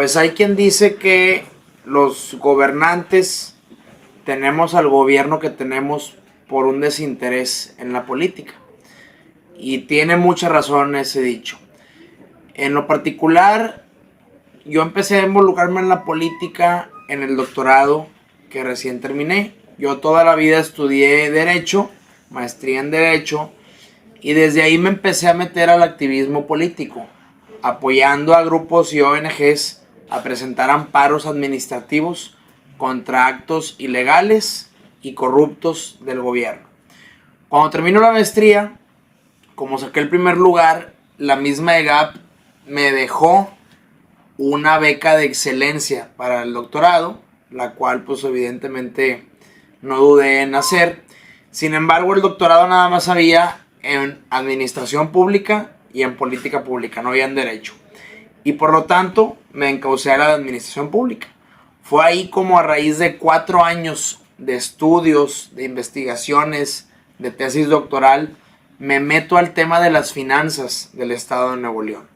Pues hay quien dice que los gobernantes tenemos al gobierno que tenemos por un desinterés en la política. Y tiene mucha razón ese dicho. En lo particular, yo empecé a involucrarme en la política en el doctorado que recién terminé. Yo toda la vida estudié Derecho, maestría en Derecho, y desde ahí me empecé a meter al activismo político, apoyando a grupos y ONGs a presentar amparos administrativos contra actos ilegales y corruptos del gobierno. Cuando termino la maestría, como saqué el primer lugar, la misma EGAP me dejó una beca de excelencia para el doctorado, la cual pues evidentemente no dudé en hacer. Sin embargo, el doctorado nada más había en administración pública y en política pública, no había en derecho. Y por lo tanto me encaucé a la administración pública. Fue ahí como a raíz de 4 años de estudios, de investigaciones, de tesis doctoral, me meto al tema de las finanzas del estado de Nuevo León.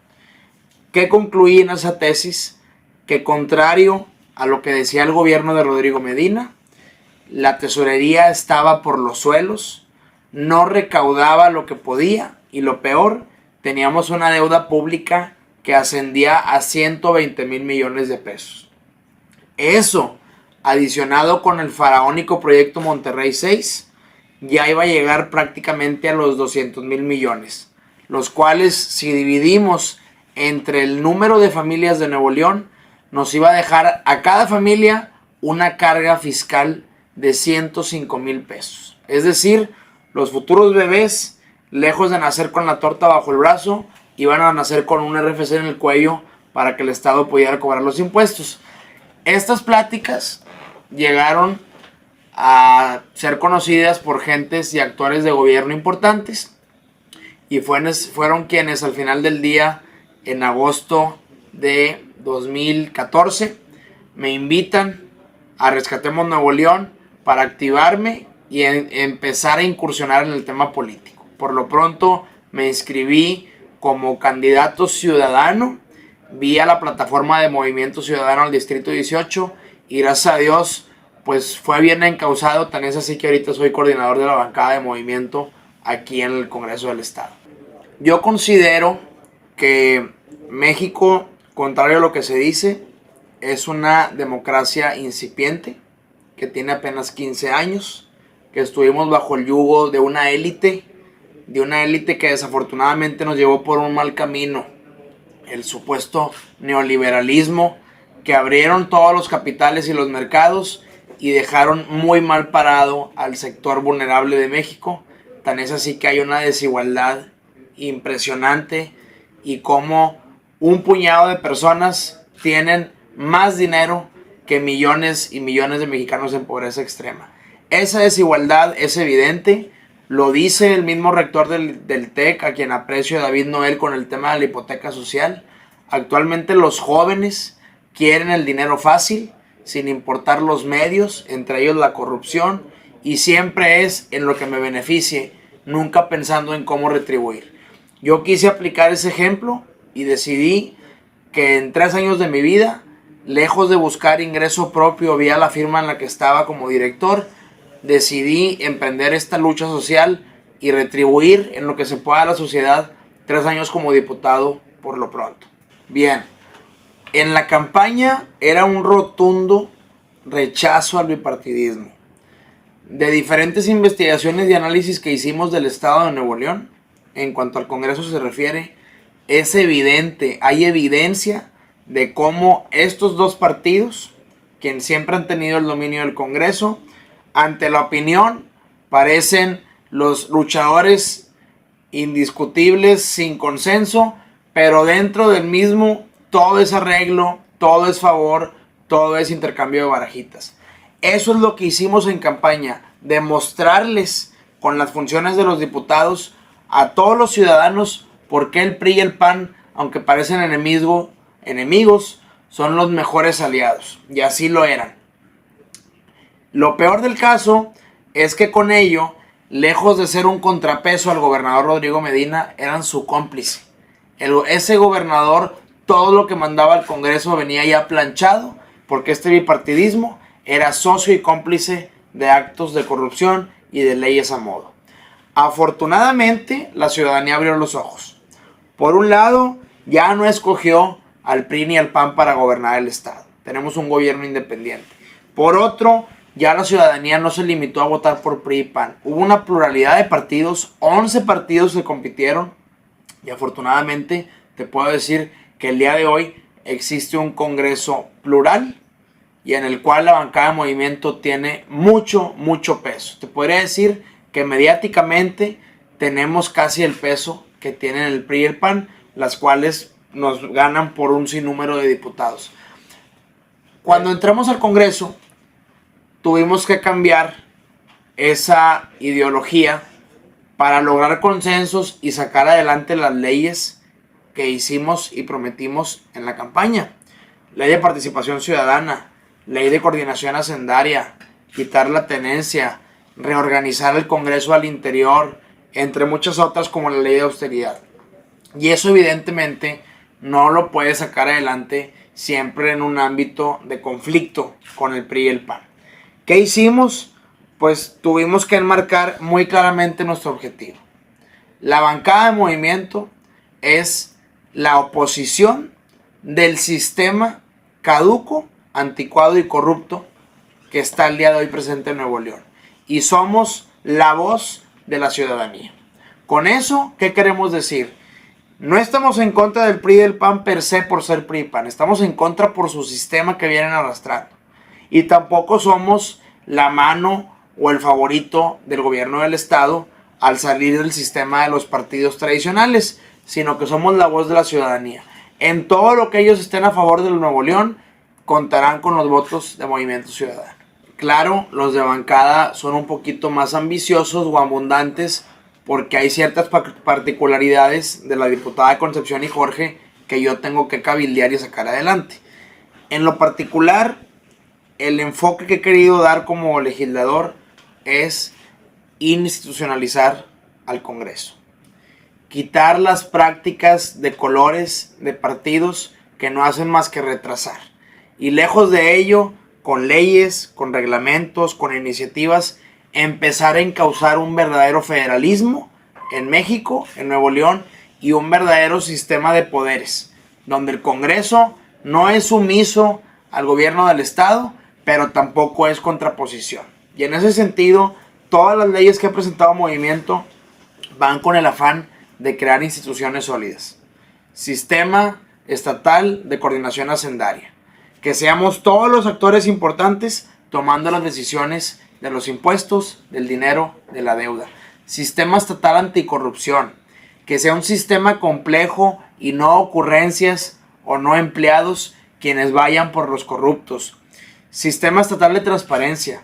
¿Qué concluí en esa tesis? Que contrario a lo que decía el gobierno de Rodrigo Medina, la tesorería estaba por los suelos, no recaudaba lo que podía y lo peor, teníamos una deuda pública que ascendía a 120 mil millones de pesos. Eso, adicionado con el faraónico proyecto Monterrey 6, ya iba a llegar prácticamente a los 200 mil millones, los cuales si dividimos entre el número de familias de Nuevo León, nos iba a dejar a cada familia una carga fiscal de 105 mil pesos. Es decir, los futuros bebés, lejos de nacer con la torta bajo el brazo, iban a nacer con un RFC en el cuello para que el Estado pudiera cobrar los impuestos. Estas pláticas llegaron a ser conocidas por gentes y actores de gobierno importantes y fueron quienes al final del día, en agosto de 2014, me invitan a Rescatemos Nuevo León para activarme y empezar a incursionar en el tema político. Por lo pronto me inscribí como candidato ciudadano vía la plataforma de Movimiento Ciudadano al Distrito 18 y gracias a Dios pues fue bien encauzado, tan es así que ahorita soy coordinador de la bancada de Movimiento aquí en el Congreso del Estado. Yo considero que México, contrario a lo que se dice, es una democracia incipiente que tiene apenas 15 años, que estuvimos bajo el yugo de una élite que desafortunadamente nos llevó por un mal camino, el supuesto neoliberalismo, que abrieron todos los capitales y los mercados y dejaron muy mal parado al sector vulnerable de México. Tan es así que hay una desigualdad impresionante y como un puñado de personas tienen más dinero que millones y millones de mexicanos en pobreza extrema. Esa desigualdad es evidente, lo dice el mismo rector del TEC, a quien aprecio, David Noel, con el tema de la hipoteca social. Actualmente los jóvenes quieren el dinero fácil, sin importar los medios, entre ellos la corrupción, y siempre es en lo que me beneficie, nunca pensando en cómo retribuir. Yo quise aplicar ese ejemplo y decidí que en 3 años de mi vida, lejos de buscar ingreso propio vía la firma en la que estaba como director, decidí emprender esta lucha social y retribuir en lo que se pueda a la sociedad 3 años como diputado por lo pronto. Bien, en la campaña era un rotundo rechazo al bipartidismo. De diferentes investigaciones y análisis que hicimos del estado de Nuevo León, en cuanto al Congreso se refiere, es evidente, hay evidencia de cómo estos dos partidos, quienes siempre han tenido el dominio del Congreso, ante la opinión, parecen los luchadores indiscutibles, sin consenso, pero dentro del mismo todo es arreglo, todo es favor, todo es intercambio de barajitas. Eso es lo que hicimos en campaña, demostrarles con las funciones de los diputados a todos los ciudadanos por qué el PRI y el PAN, aunque parecen enemigos, son los mejores aliados, y así lo eran. Lo peor del caso es que con ello, lejos de ser un contrapeso al gobernador Rodrigo Medina, eran su cómplice. Ese gobernador todo lo que mandaba el Congreso venía ya planchado, porque este bipartidismo era socio y cómplice de actos de corrupción y de leyes a modo. Afortunadamente, la ciudadanía abrió los ojos. Por un lado, ya no escogió al PRI ni al PAN para gobernar el Estado. Tenemos un gobierno independiente. Por otro, ya la ciudadanía no se limitó a votar por PRI y PAN. Hubo una pluralidad de partidos, 11 partidos que compitieron, y afortunadamente te puedo decir que el día de hoy existe un Congreso plural y en el cual la bancada de Movimiento tiene mucho peso. Te podría decir que mediáticamente tenemos casi el peso que tienen el PRI y el PAN, las cuales nos ganan por un sinnúmero de diputados. Cuando entramos al Congreso, tuvimos que cambiar esa ideología para lograr consensos y sacar adelante las leyes que hicimos y prometimos en la campaña. Ley de participación ciudadana, ley de coordinación hacendaria, quitar la tenencia, reorganizar el Congreso al interior, entre muchas otras como la ley de austeridad. Y eso evidentemente no lo puede sacar adelante siempre en un ámbito de conflicto con el PRI y el PAN. ¿Qué hicimos? Pues tuvimos que enmarcar muy claramente nuestro objetivo. La bancada de Movimiento es la oposición del sistema caduco, anticuado y corrupto que está el día de hoy presente en Nuevo León. Y somos la voz de la ciudadanía. Con eso, ¿qué queremos decir? No estamos en contra del PRI y del PAN per se por ser PRI y PAN. Estamos en contra por su sistema que vienen arrastrando. Y tampoco somos la mano o el favorito del gobierno del Estado al salir del sistema de los partidos tradicionales, sino que somos la voz de la ciudadanía. En todo lo que ellos estén a favor del Nuevo León, contarán con los votos de Movimiento Ciudadano. Claro, los de bancada son un poquito más ambiciosos o abundantes porque hay ciertas particularidades de la diputada Concepción y Jorge que yo tengo que cabildear y sacar adelante. En lo particular, el enfoque que he querido dar como legislador es institucionalizar al Congreso. Quitar las prácticas de colores de partidos que no hacen más que retrasar. Y lejos de ello, con leyes, con reglamentos, con iniciativas, empezar a encauzar un verdadero federalismo en México, en Nuevo León, y un verdadero sistema de poderes, donde el Congreso no es sumiso al gobierno del Estado, pero tampoco es contraposición. Y en ese sentido, todas las leyes que ha presentado Movimiento van con el afán de crear instituciones sólidas. Sistema estatal de coordinación hacendaria. Que seamos todos los actores importantes tomando las decisiones de los impuestos, del dinero, de la deuda. Sistema estatal anticorrupción. Que sea un sistema complejo y no ocurrencias o no empleados quienes vayan por los corruptos. Sistema estatal de transparencia.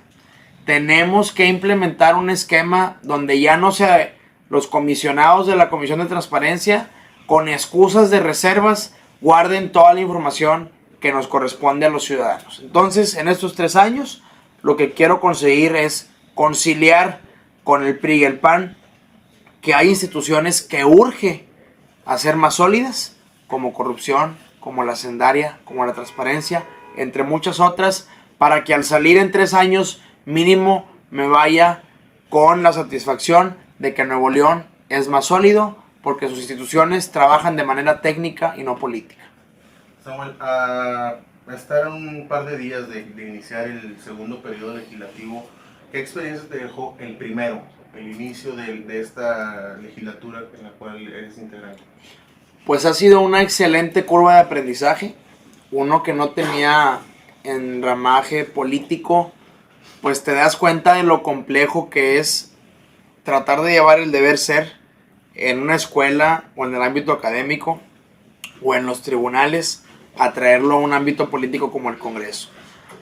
Tenemos que implementar un esquema donde ya no sea los comisionados de la Comisión de Transparencia con excusas de reservas guarden toda la información que nos corresponde a los ciudadanos. Entonces, en estos 3 años, lo que quiero conseguir es conciliar con el PRI y el PAN que hay instituciones que urge hacer más sólidas, como corrupción, como la hacendaria, como la transparencia, entre muchas otras, para que al salir en 3 años mínimo me vaya con la satisfacción de que Nuevo León es más sólido porque sus instituciones trabajan de manera técnica y no política. Samuel, a estar un par de días de iniciar el segundo periodo legislativo, ¿qué experiencia te dejó el primero, el inicio de esta legislatura en la cual eres integrante? Pues ha sido una excelente curva de aprendizaje. Uno que no tenía enramaje político, pues te das cuenta de lo complejo que es tratar de llevar el deber ser en una escuela o en el ámbito académico o en los tribunales a traerlo a un ámbito político como el Congreso.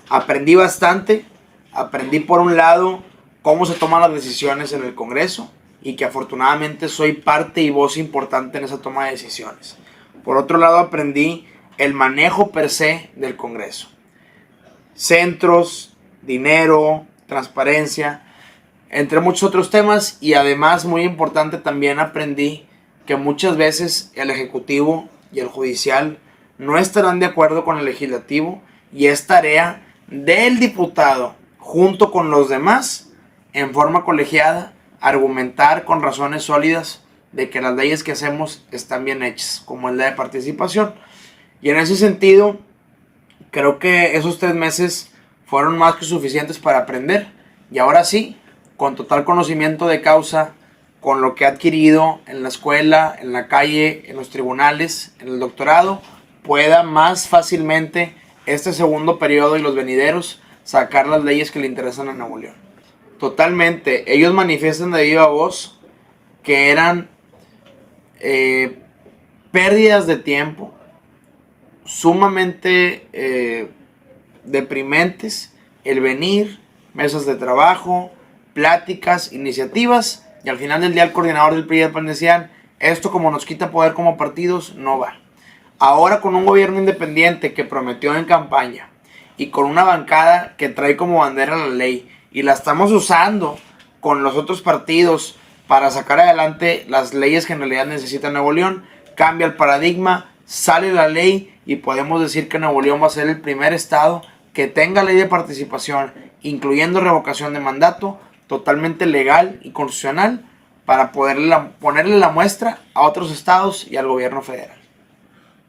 Aprendí bastante, aprendí por un lado cómo se toman las decisiones en el Congreso y que afortunadamente soy parte y voz importante en esa toma de decisiones. Por otro lado aprendí el manejo per se del Congreso. Centros, dinero, transparencia, entre muchos otros temas, y además muy importante también aprendí que muchas veces el Ejecutivo y el Judicial no estarán de acuerdo con el legislativo y es tarea del diputado, junto con los demás, en forma colegiada, argumentar con razones sólidas de que las leyes que hacemos están bien hechas, como es la de participación. Y en ese sentido, creo que esos 3 meses fueron más que suficientes para aprender. Y ahora sí, con total conocimiento de causa, con lo que he adquirido en la escuela, en la calle, en los tribunales, en el doctorado, pueda más fácilmente este segundo periodo y los venideros sacar las leyes que le interesan a Nuevo León. Totalmente. Ellos manifiestan de viva voz que eran pérdidas de tiempo sumamente deprimentes el venir, mesas de trabajo, pláticas, iniciativas, y al final del día el coordinador del PRI y el PAN decían, esto como nos quita poder como partidos, no va. Ahora con un gobierno independiente que prometió en campaña y con una bancada que trae como bandera la ley y la estamos usando con los otros partidos para sacar adelante las leyes que en realidad necesita Nuevo León, cambia el paradigma, sale la ley y podemos decir que Nuevo León va a ser el primer estado que tenga ley de participación, incluyendo revocación de mandato, totalmente legal y constitucional, para ponerle la muestra a otros estados y al gobierno federal.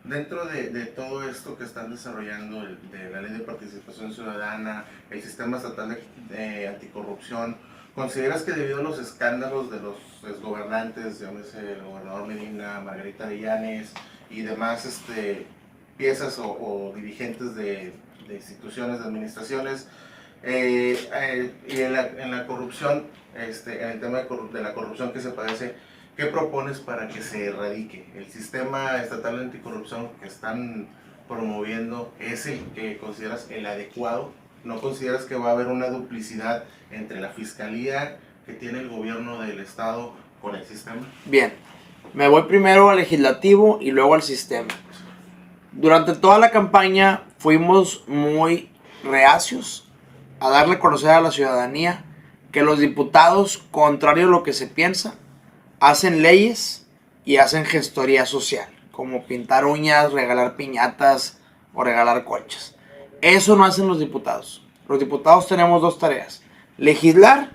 Dentro de todo esto que están desarrollando, de la ley de participación ciudadana, el sistema estatal de anticorrupción, ¿consideras que debido a los escándalos de los exgobernantes, llámese el gobernador Medina, Margarita Villanes y demás piezas o dirigentes de instituciones, de administraciones, y en la corrupción, en el tema de la corrupción que se padece, ¿qué propones para que se erradique? ¿El sistema estatal de anticorrupción que están promoviendo es el que consideras el adecuado? ¿No consideras que va a haber una duplicidad entre la fiscalía que tiene el gobierno del estado con el sistema? Bien, me voy primero al legislativo y luego al sistema. Durante toda la campaña fuimos muy reacios a darle a conocer a la ciudadanía que los diputados, contrario a lo que se piensa, hacen leyes y hacen gestoría social, como pintar uñas, regalar piñatas o regalar coches. Eso no hacen los diputados. Los diputados tenemos 2 tareas: legislar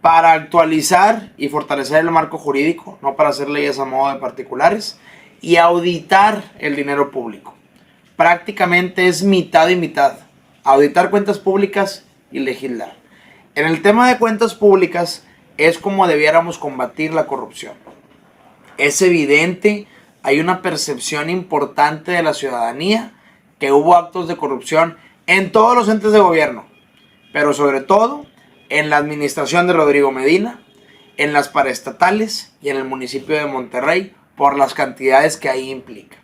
para actualizar y fortalecer el marco jurídico, no para hacer leyes a modo de particulares, y auditar el dinero público. Prácticamente es mitad y mitad: auditar cuentas públicas y legislar. En el tema de cuentas públicas es como debiéramos combatir la corrupción. Es evidente, hay una percepción importante de la ciudadanía que hubo actos de corrupción en todos los entes de gobierno, pero sobre todo en la administración de Rodrigo Medina, en las paraestatales y en el municipio de Monterrey, por las cantidades que ahí implica.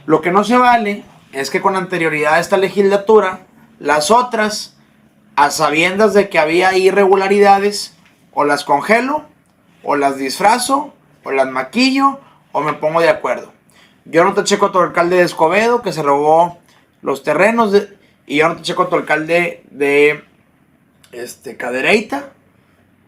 Lo que no se vale es que con anterioridad a esta legislatura, las otras, a sabiendas de que había irregularidades, o las congelo, o las disfrazo, o las maquillo, o me pongo de acuerdo. Yo no te checo a tu alcalde de Escobedo que se robó los terrenos, y yo no te checo a tu alcalde de Cadereyta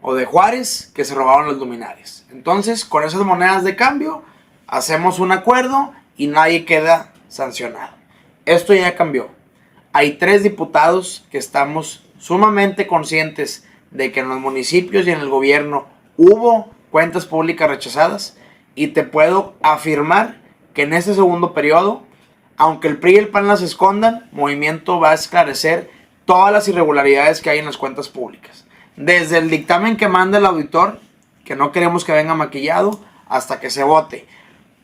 o de Juárez que se robaron las luminarias. Entonces, con esas monedas de cambio, hacemos un acuerdo y nadie queda sancionado. Esto ya cambió. Hay 3 diputados que estamos sumamente conscientes de que en los municipios y en el gobierno hubo cuentas públicas rechazadas, y te puedo afirmar que en este segundo periodo, aunque el PRI y el PAN las escondan, Movimiento va a esclarecer todas las irregularidades que hay en las cuentas públicas. Desde el dictamen que manda el auditor, que no queremos que venga maquillado, hasta que se vote.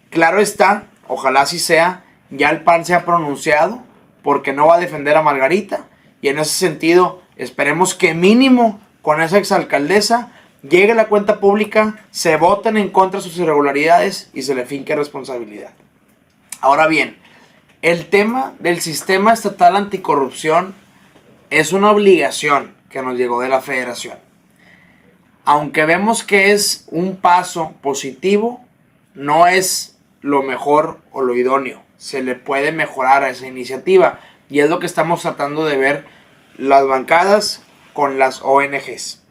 Claro está, ojalá así sea, ya el PAN se ha pronunciado porque no va a defender a Margarita, y en ese sentido esperemos que mínimo con esa exalcaldesa llegue la cuenta pública, se voten en contra de sus irregularidades y se le finque responsabilidad. Ahora bien, el tema del sistema estatal anticorrupción es una obligación que nos llegó de la federación. Aunque vemos que es un paso positivo, no es lo mejor o lo idóneo. Se le puede mejorar a esa iniciativa, y es lo que estamos tratando de ver las bancadas con las ONGs.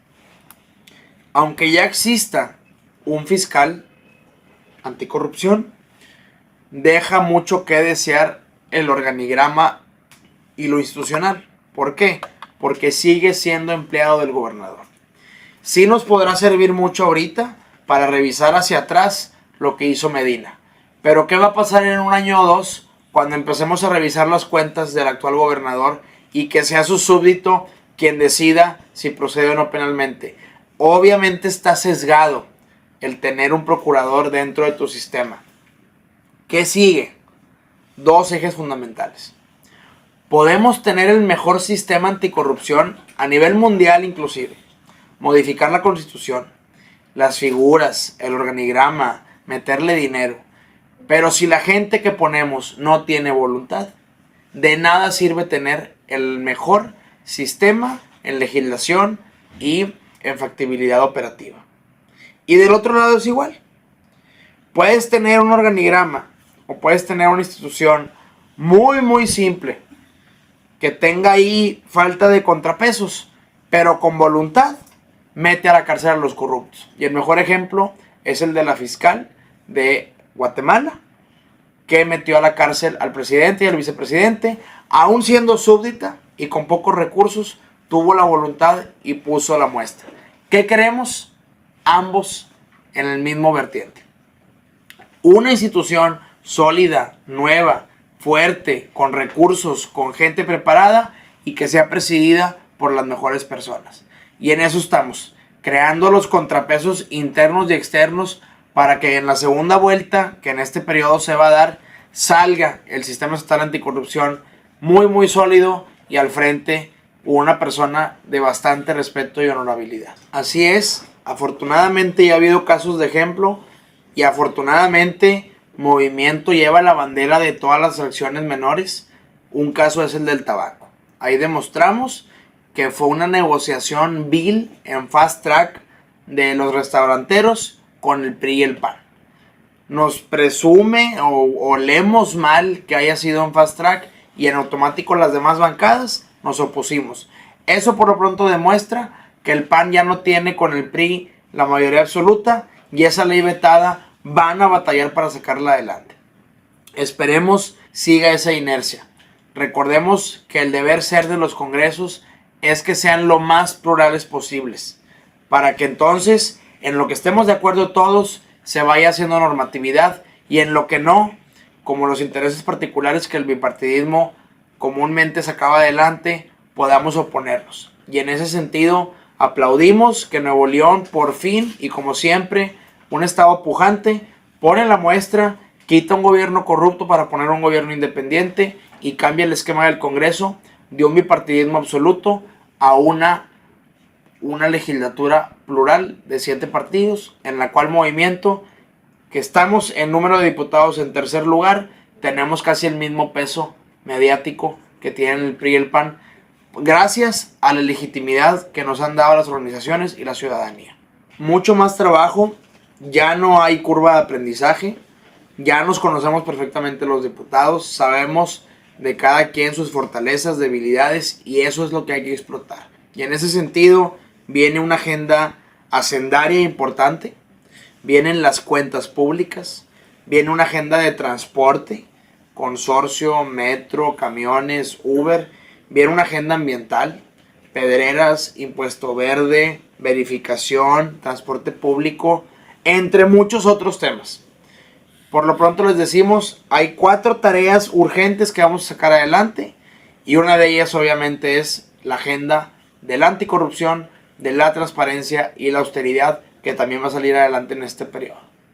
Aunque ya exista un fiscal anticorrupción, deja mucho que desear el organigrama y lo institucional. ¿Por qué? Porque sigue siendo empleado del gobernador. Sí nos podrá servir mucho ahorita para revisar hacia atrás lo que hizo Medina. Pero ¿qué va a pasar en un año o dos cuando empecemos a revisar las cuentas del actual gobernador y que sea su súbdito quien decida si procede o no penalmente? Obviamente está sesgado el tener un procurador dentro de tu sistema. ¿Qué sigue? Dos ejes fundamentales. Podemos tener el mejor sistema anticorrupción a nivel mundial inclusive. Modificar la constitución, las figuras, el organigrama, meterle dinero. Pero si la gente que ponemos no tiene voluntad, de nada sirve tener el mejor sistema en legislación y en factibilidad operativa. Y del otro lado es igual. Puedes tener un organigrama o puedes tener una institución muy simple que tenga ahí falta de contrapesos, pero con voluntad mete a la cárcel a los corruptos. Y el mejor ejemplo es el de la fiscal de Guatemala, que metió a la cárcel al presidente y al vicepresidente, aún siendo súbdita y con pocos recursos, tuvo la voluntad y puso la muestra. ¿Qué queremos? Ambos en el mismo vertiente. Una institución sólida, nueva, fuerte, con recursos, con gente preparada y que sea presidida por las mejores personas. Y en eso estamos, creando los contrapesos internos y externos para que en la segunda vuelta, que en este periodo se va a dar, salga el sistema estatal anticorrupción muy sólido y al frente una persona de bastante respeto y honorabilidad. Así es, afortunadamente ya ha habido casos de ejemplo y afortunadamente Movimiento lleva la bandera de todas las acciones menores. Un caso es el del tabaco. Ahí demostramos que fue una negociación vil en fast track de los restauranteros con el PRI y el PAN. Nos presume o leemos mal que haya sido en fast track y en automático las demás bancadas nos opusimos. Eso por lo pronto demuestra que el PAN ya no tiene con el PRI la mayoría absoluta y esa ley vetada van a batallar para sacarla adelante. Esperemos siga esa inercia. Recordemos que el deber ser de los congresos es que sean lo más plurales posibles, para que entonces en lo que estemos de acuerdo todos se vaya haciendo normatividad y en lo que no, como los intereses particulares que el bipartidismo comúnmente sacaba adelante, podamos oponernos. Y en ese sentido aplaudimos que Nuevo León por fin y como siempre un estado pujante pone la muestra, quita un gobierno corrupto para poner un gobierno independiente y cambia el esquema del Congreso de un bipartidismo absoluto a una legislatura plural de 7 partidos, en la cual Movimiento, que estamos en número de diputados en tercer lugar, tenemos casi el mismo peso mediático que tienen el PRI y el PAN, gracias a la legitimidad que nos han dado las organizaciones y la ciudadanía. Mucho más trabajo, ya no hay curva de aprendizaje, ya nos conocemos perfectamente los diputados, sabemos de cada quien sus fortalezas, debilidades y eso es lo que hay que explotar. Y en ese sentido viene una agenda hacendaria importante, vienen las cuentas públicas, viene una agenda de transporte, consorcio, metro, camiones, Uber, viene una agenda ambiental, pedreras, impuesto verde, verificación, transporte público, entre muchos otros temas. Por lo pronto les decimos, hay 4 tareas urgentes que vamos a sacar adelante y una de ellas obviamente es la agenda de la anticorrupción, de la transparencia y la austeridad que también va a salir adelante en este periodo.